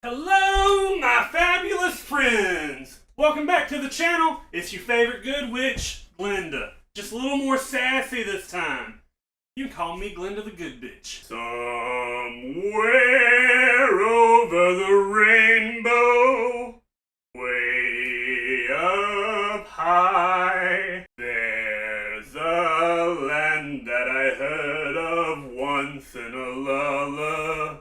Hello, my fabulous friends! Welcome back to the channel. It's your favorite good witch, Glinda. Just a little more sassy this time. You can call me Glinda the Good Witch. Somewhere over the rainbow, way up high, there's a land that I heard of once in a lullaby.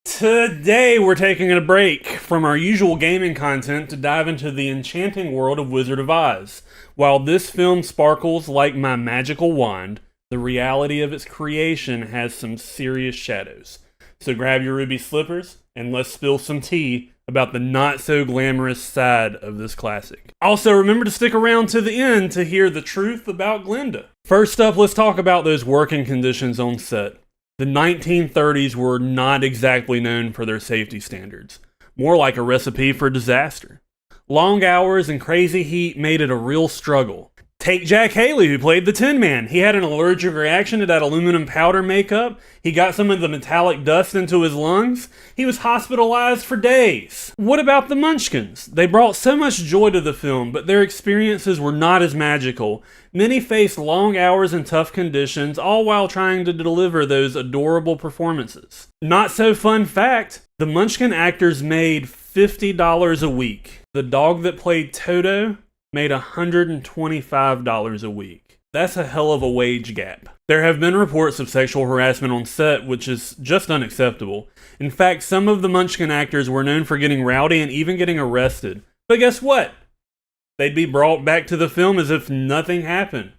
Today we're taking a break from our usual gaming content to dive into the enchanting world of Wizard of Oz. While this film sparkles like my magical wand, the reality of its creation has some serious shadows. So grab your ruby slippers and let's spill some tea about the not-so-glamorous side of this classic. Also, remember to stick around to the end to hear the truth about Glinda. First up, let's talk about those working conditions on set. The 1930s were not exactly known for their safety standards, more like a recipe for disaster. Long hours and crazy heat made it a real struggle. Take Jack Haley, who played the Tin Man. He had an allergic reaction to that aluminum powder makeup. He got some of the metallic dust into his lungs. He was hospitalized for days. What about the Munchkins? They brought so much joy to the film, but their experiences were not as magical. Many faced long hours and tough conditions, all while trying to deliver those adorable performances. Not so fun fact, the Munchkin actors made $50 a week. The dog that played Toto made $125 a week. That's a hell of a wage gap. There have been reports of sexual harassment on set, which is just unacceptable. In fact, some of the Munchkin actors were known for getting rowdy and even getting arrested. But guess what? They'd be brought back to the film as if nothing happened.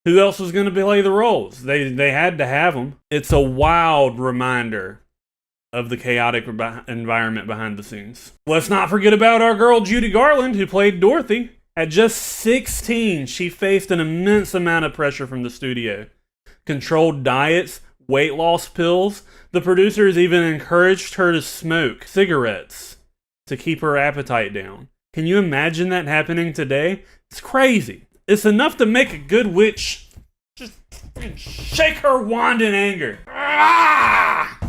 Who else was going to play the roles? They had to have them. It's a wild reminder of the chaotic environment behind the scenes. Let's not forget about our girl Judy Garland, who played Dorothy. At just 16, she faced an immense amount of pressure from the studio. Controlled diets, weight loss pills. The producers even encouraged her to smoke cigarettes to keep her appetite down. Can you imagine that happening today? It's crazy. It's enough to make a good witch just shake her wand in anger. Ah!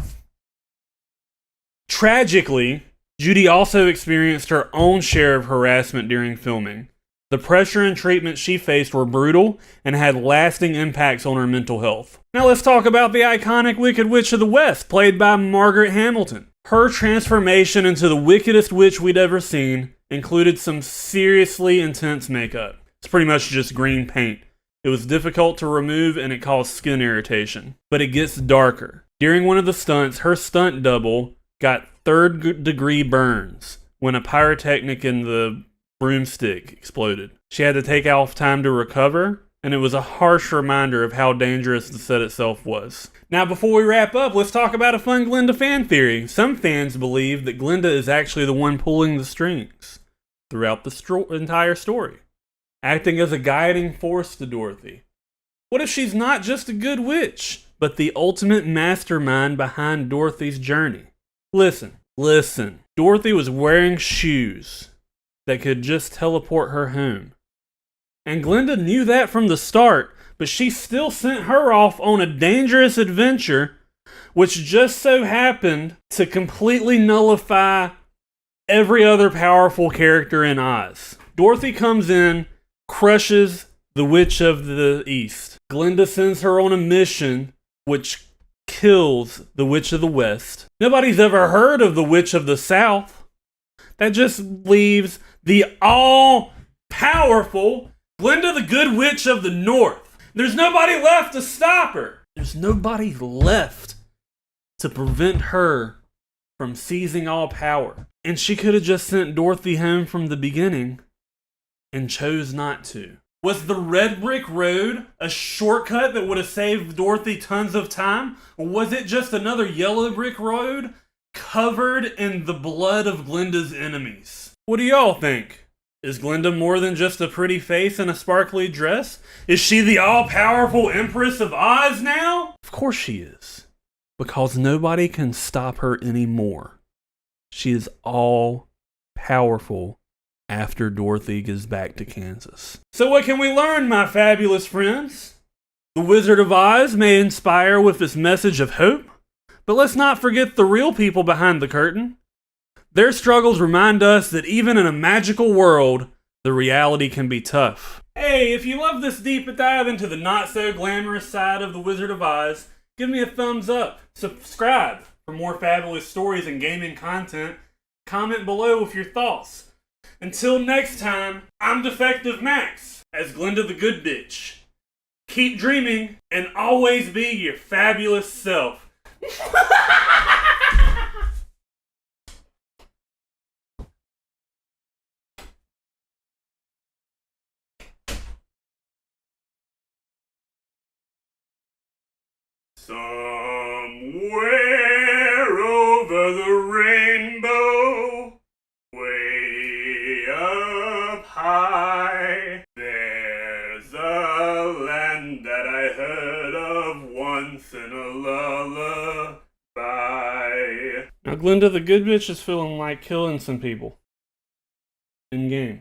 Tragically, Judy also experienced her own share of harassment during filming. The pressure and treatment she faced were brutal and had lasting impacts on her mental health. Now let's talk about the iconic Wicked Witch of the West, played by Margaret Hamilton. Her transformation into the wickedest witch we'd ever seen included some seriously intense makeup. It's pretty much just green paint. It was difficult to remove and it caused skin irritation. But it gets darker. During one of the stunts, her stunt double got third-degree burns when a pyrotechnic in the broomstick exploded. She had to take off time to recover, and it was a harsh reminder of how dangerous the set itself was. Now, before we wrap up, let's talk about a fun Glinda fan theory. Some fans believe that Glinda is actually the one pulling the strings throughout the entire story, acting as a guiding force to Dorothy. What if she's not just a good witch, but the ultimate mastermind behind Dorothy's journey? Listen. Dorothy was wearing shoes that could just teleport her home. And Glinda knew that from the start, but she still sent her off on a dangerous adventure, which just so happened to completely nullify every other powerful character in Oz. Dorothy comes in, crushes the Witch of the East. Glinda sends her on a mission, which kills the Witch of the West. Nobody's ever heard of the Witch of the South. That just leaves the all-powerful Glinda the Good Witch of the North. There's nobody left to stop her. There's nobody left to prevent her from seizing all power. And she could have just sent Dorothy home from the beginning and chose not to. Was the red brick road a shortcut that would have saved Dorothy tons of time? Or was it just another yellow brick road covered in the blood of Glinda's enemies? What do y'all think? Is Glinda more than just a pretty face and a sparkly dress? Is she the all-powerful Empress of Oz now? Of course she is. Because nobody can stop her anymore. She is all-powerful after Dorothy gets back to Kansas. So what can we learn, my fabulous friends? The Wizard of Oz may inspire with its message of hope, but let's not forget the real people behind the curtain. Their struggles remind us that even in a magical world, the reality can be tough. Hey, if you love this deep dive into the not-so-glamorous side of the Wizard of Oz, give me a thumbs up, subscribe for more fabulous stories and gaming content, comment below with your thoughts. Until next time, I'm Defective Max as Glinda the Good Witch. Keep dreaming and always be your fabulous self. Somewhere over the rainbow, way up high, there's a land that I heard of once in a lullaby. Now Glinda the Good Witch is feeling like killing some people in game.